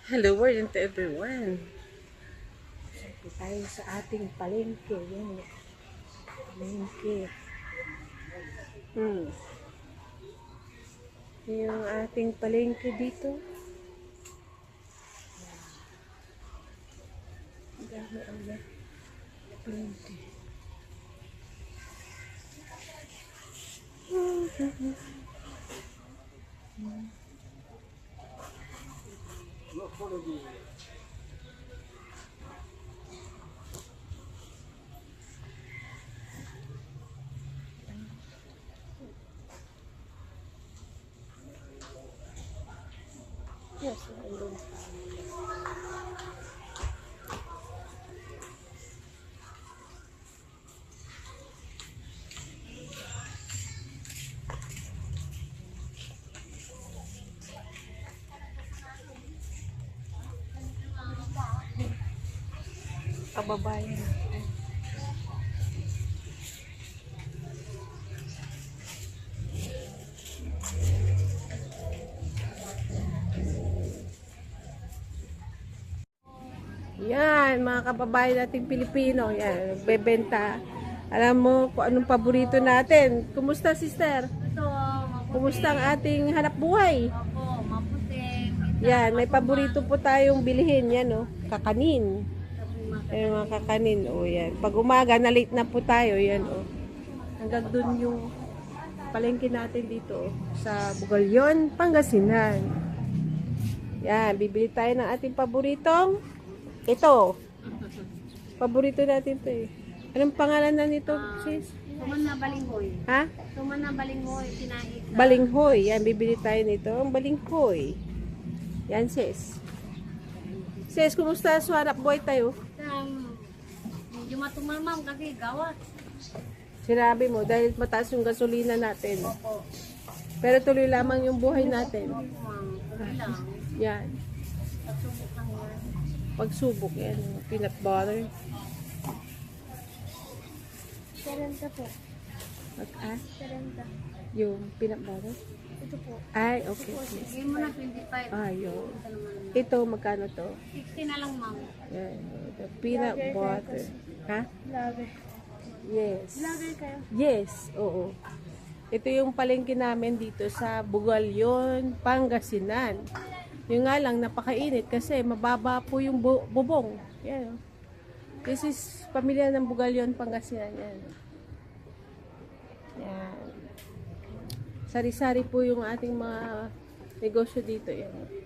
Hello world and to everyone. Siyempre tayo sa ating palengke. Yan. Palengke. Yung ating palengke dito. Ang dami ang palengke. Yes, andun. Kababayan natin. Yan, mga kababayan nating Pilipino. Yan, bebenta. Alam mo kung anong paborito natin. Kumusta, sister? Ito, maputi. Kumusta ang ating hanap buhay? Opo, maputi. Yan, may paborito po tayong bilihin. Yan, oh, kakanin. Ayan, mga kakanin. O, yan. Pag umaga, na late na po tayo. Yan, oh. Hanggang dun yung palengke natin dito, oh, sa Bugalyon, Pangasinan. Yan, bibili tayo ng ating paboritong ito. Paborito natin to eh. Anong pangalan na nito, sis? Tuman na balinghoy. Ha? Tuman na balinghoy, kinait. Balinghoy. Yan, bibili tayo nito. Ang balinghoy. Yan, sis. Sis, kumusta sa hanap buhay tayo? Medyo matumamam kasi gawat. Sinabi mo, dahil mataas yung gasolina natin. Opo. Pero tuloy lamang yung buhay natin. Tuloy lang. Yan. Pagsubok lang yan. Pagsubok yan. Peanut butter. 70 po. Mag-ask 70. yung peanut butter. Ito po. Ay, okay. okay. Sige mo na 25. Ayun. Ito naman na. Ito, magkano to? 60 na lang, ma'am. Yan. The peanut butter. Ha? Lager. Yes. Lager kayo? Yes, oo. Ito yung palengke namin dito sa Bugalyon, Pangasinan. Yung nga lang, napakainit kasi mababa po yung bubong. Yan. This is pamilya ng Bugalyon, Pangasinan. Yan. Yan. Sari-sari po yung ating mga negosyo dito. Yan.